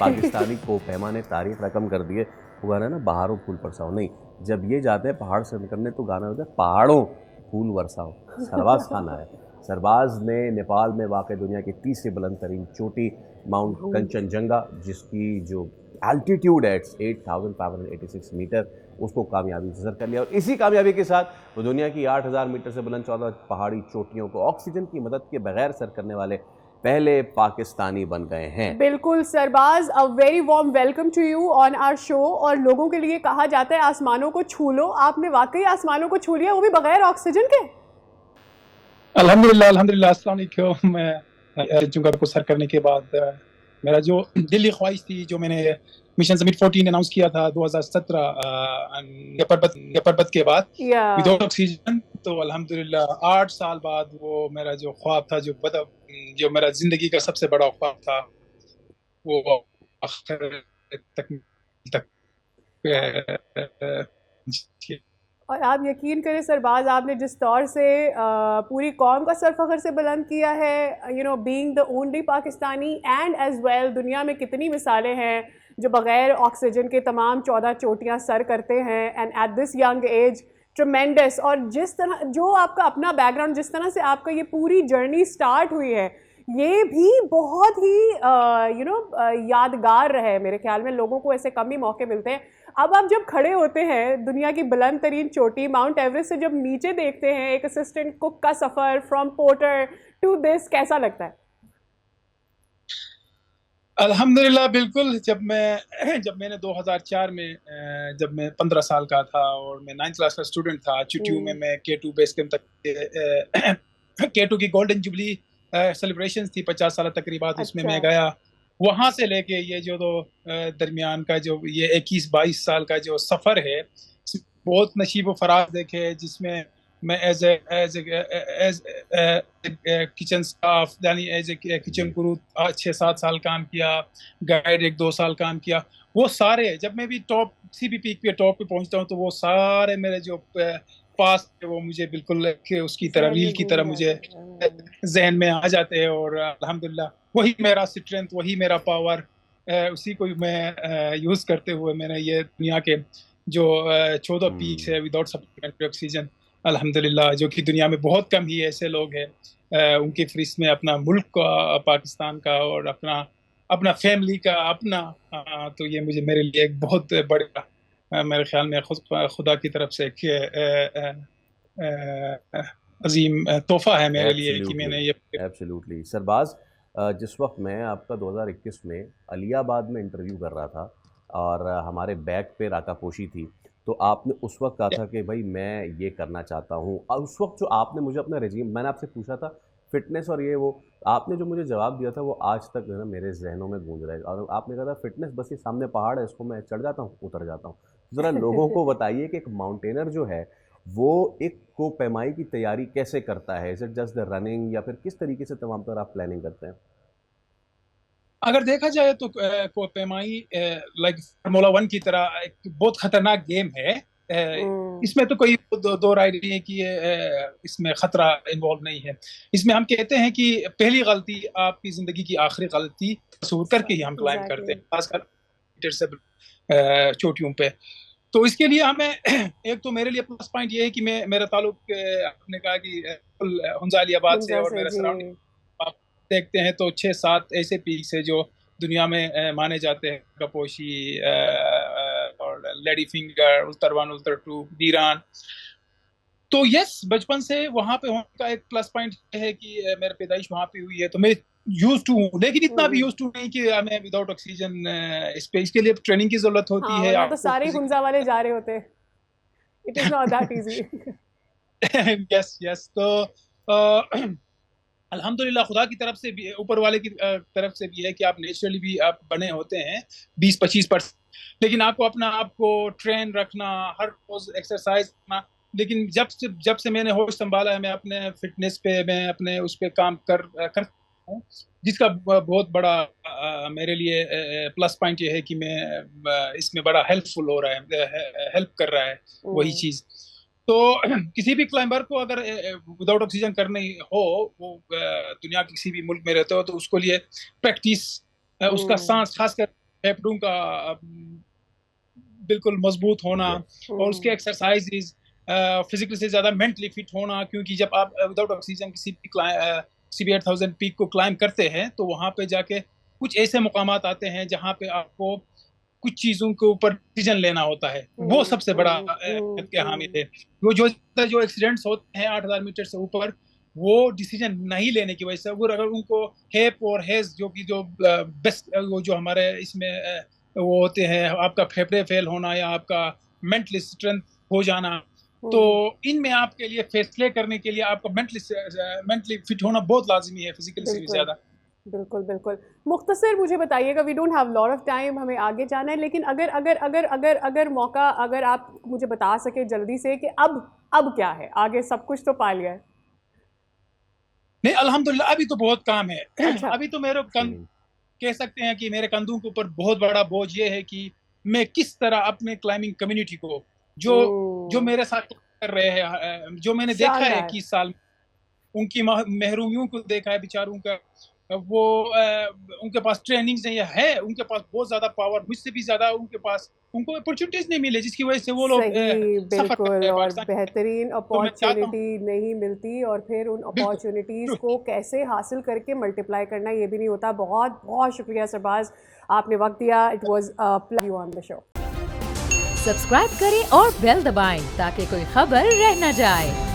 पाकिस्तानी कोह-पैमा ने तारीख रकम कर दी है। वो गाना है ना, बहारों फूल बरसाओ, नहीं, जब ये जाते हैं पहाड़ से निकलने तो गाना होता है पहाड़ों फूल बरसाओ। सरबाज खान आया। सरबाज ने नेपाल में वाक़ दुनिया की तीसरी बुलंद तरीन चोटी माउंट कंचनजंगा, जिसकी जो एल्टीट्यूड है 8586 मीटर, उसको कामयाबी से सर कर लिया। और इसी कामयाबी के साथ वो दुनिया की 8000 मीटर से बुलंद 14 पहाड़ी चोटियों को ऑक्सीजन की मदद के बगैर सर करने वाले पहले पाकिस्तानी बन गए हैं। बिल्कुल Sarbaz, a very warm welcome to you on our show. और लोगों के लिए कहा जाता है आसमानों को छू लो, आपने वाकई आसमानों को छू लिया, वो भी बगैर ऑक्सीजन के। अल्हम्दुलिल्लाह अल्हम्दुलिल्लाह। अस्सलाम वालेकुम। मैं जंगा को सर करने के बाद मेरा जो दिली ख्वाहिश थी, जो मैंने मिशन समिट 14 अनाउंस किया था 2017 पर्वत के बाद विदाउट ऑक्सीजन, तो अल्हम्दुलिल्लाह 8 साल बाद वो मेरा जो ख्वाब था, जो मेरा जिंदगी का सबसे बड़ा ख्वाब था, वो आखिर तक और आप यकीन करें सरबाज, आपने जिस तौर से पूरी कौम का सर फख्र से बुलंद किया है, you know, being the only Pakistani and as well, दुनिया में कितनी मिसालें हैं जो बग़ैर ऑक्सीजन के तमाम 14 चोटियां सर करते हैं, and at this young age, tremendous. और जिस तरह जो आपका अपना बैकग्राउंड, जिस तरह से आपका ये पूरी जर्नी स्टार्ट हुई है, ये भी बहुत ही यू नो यादगार रहे। मेरे ख्याल में लोगों को ऐसे कम ही मौके मिलते हैं। अब आप जब खड़े होते हैं दुनिया की बुलंद तरीन चोटी माउंट एवरेस्ट से, जब नीचे देखते हैं एक असिस्टेंट कुक का सफ़र फ्रॉम पोर्टर टू दिस, कैसा लगता है? अल्हम्दुलिल्लाह बिल्कुल। जब मैंने 2004 में, जब मैं 15 साल का था और मैं 9th क्लास का स्टूडेंट था, चुटियू में मैं K2 बेस कैंप तक K2 की गोल्डन जुबली सेलिब्रेशंस थी 50 साल तकरीबा, उसमें मैं गया। वहां से लेके ये जो दरमियान का जो ये 21-22 साल का जो सफर है, बहुत नशीब व फराज देखे, जिसमें मैं एज किचन स्टाफ, यानी एज ए किचन गुरु 6-7 साल काम किया, गाइड 1-2 साल काम किया। वो सारे, जब मैं भी टॉप CB पीक पे टॉप पे पहुंचता हूँ, तो वो सारे मेरे जो पास वो मुझे बिल्कुल उसकी तरह रील की तरह मुझे जहन में आ जाते हैं। और अल्हम्दुलिल्लाह वही मेरा स्ट्रेंथ, वही मेरा पावर, उसी को मैं यूज करते हुए मैंने ये दुनिया के जो 14 पीक्स है विदाउट सप्लीमेंट्री ऑक्सीजन, अल्हम्दुलिल्लाह, जो कि दुनिया में बहुत कम ही ऐसे लोग हैं उनके फ्रिज में अपना मुल्क का, पाकिस्तान का, और अपना फैमिली का अपना, तो ये मेरे लिए एक बहुत बड़ा, मेरे ख्याल में खुदा की तरफ से अजीम तोहफा है मेरे लिए कि मैंने ये। एब्सोल्युटली सरबाज, जिस वक्त मैं आपका 2021 में अलियाबाद में इंटरव्यू कर रहा था और हमारे बैग पे राकापोशी थी, तो आपने उस वक्त कहा था कि भाई मैं ये करना चाहता हूँ। और उस वक्त जो आपने मुझे अपना रेजिम, मैंने आपसे पूछा था फिटनेस और ये वो, आपने जो मुझे जवाब दिया था वो आज तक जो है ना मेरे जहनों में गूंज रहा है। और आपने कहा था फिटनेस बस ये सामने पहाड़ है, इसको मैं चढ़ जाता हूँ उतर जाता हूँ। ज़रा लोगों को बताइए कि एक माउंटेनर जो है वो एक को पैमाई की तैयारी कैसे करता है? Is it just the running, या फिर किस तरीके से तमाम पर आप प्लानिंग करते हैं? अगर देखा जाए तो को पैमाई लाइक फार्मूला 1 की तरह एक बहुत खतरनाक गेम है। इसमें तो कोई दो राय नहीं है कि इसमें खतरा इन्वॉल्व नहीं है। इसमें हम कहते हैं कि पहली गलती आपकी जिंदगी की आखिरी गलती मसूर करके ही हम क्लाइम करते हैं, खासकर से चोटियों पे। तो इसके लिए हमें एक तो मेरे लिए प्लस पॉइंट ये है कि मेरा ताल्लुक, आपने कहा कि हुंजालियाबाद से, और मेरा सराउंडिंग आप देखते हैं तो 6-7 ऐसे पीक्स है जो दुनिया में माने जाते हैं, कपोशी और लेडी फिंगर, उल्तर 1, उल्तर 2, दीरान। तो यस, बचपन से वहां पे होने का एक प्लस पॉइंट है कि मेरी पैदाइश वहां पे हुई है, तो मैं यूज टू हूँ, लेकिन इतना भी यूज टू नहीं कि मैं विदाउट ऑक्सीजन स्पेस के लिए ट्रेनिंग की जरूरत होती है। तो सारे हुंजा वाले जा रहे होते हैं, it is not that easy. Yes. तो अल्हम्दुलिल्लाह खुदा की तरफ से भी, ऊपर वाले की तरफ से भी है कि आप नेचुरली भी आप बने होते हैं 20-25%, लेकिन आपको अपना आप को ट्रेन रखना, हर रोज एक्सरसाइज करना। लेकिन जब से मैंने होश संभाला है, मैं अपने फिटनेस पे, मैं अपने उस पे काम कर हूँ, जिसका बहुत बड़ा मेरे लिए प्लस पॉइंट ये है कि मैं इसमें बड़ा हेल्पफुल हो रहा है, हेल्प कर रहा है वही चीज। तो किसी भी क्लाइंबर को अगर विदाउट ऑक्सीजन करनी हो, वो दुनिया के किसी भी मुल्क में रहते हो, तो उसको लिए प्रैक्टिस, उसका सांस, खासकर फेफड़ों का बिल्कुल मजबूत होना, और उसके एक्सरसाइजेज फिजिकली से ज़्यादा मेंटली फिट होना, क्योंकि जब आप विदाउट ऑक्सीजन किसी भी 8000 पीक को क्लाइंब करते हैं तो वहाँ पे जाके कुछ ऐसे मुकामात आते हैं जहाँ पे आपको कुछ चीज़ों के ऊपर डिसीजन लेना होता है। वो सबसे बड़ा के हामिल है। वो जो एक्सीडेंट्स होते हैं 8000 मीटर से ऊपर, वो डिसीजन नहीं लेने की वजह से, वो अगर उनको हेप और हेज जो बेस्ट वो जो हमारे इसमें वो होते हैं, आपका फेफड़े फेल होना या आपका मेंटली स्ट्रेंथ हो जाना, तो इनमें आपके लिए फैसले करने के लिए आपको मेंटली फिट होना बहुत लाजमी है फिजिकली से भी ज़्यादा। बिल्कुल बिल्कुल। मुख्तसर मुझे बताइएगा, we don't have lot of time, हमें आगे जाना है, लेकिन अगर अगर अगर अगर अगर मौका, अगर आप मुझे बता सके जल्दी से कि अब क्या है आगे, सब कुछ तो पा लिया है। नहीं, अल्हम्दुलिल्लाह अभी तो बहुत काम है। अच्छा। अभी तो मेरे कह सकते हैं कि मेरे कंधों के ऊपर बहुत बड़ा बोझ ये है कि मैं किस तरह अपने क्लाइंबिंग कम्युनिटी को जो मेरे साथ कर रहे हैं, जो मैंने देखा है 21 साल, उनकी महरूमियों को देखा है बेचारों का, वो उनके पास ट्रेनिंग नहीं है, उनके पास बहुत ज्यादा पावर, मुझसे भी ज्यादा उनको अपॉर्चुनिटीज नहीं मिले, जिसकी वजह से वो लोग बिल्कुल, और बेहतरीन अपॉर्चुनिटी नहीं मिलती, और फिर उन अपॉर्चुनिटीज़ को कैसे हासिल करके मल्टीप्लाई करना, ये भी नहीं होता। बहुत बहुत शुक्रिया सरबाज, आपने वक्त दिया। It was a pleasure on the show. Subscribe करें और बेल दबाएं ताकि कोई खबर रह न जाए।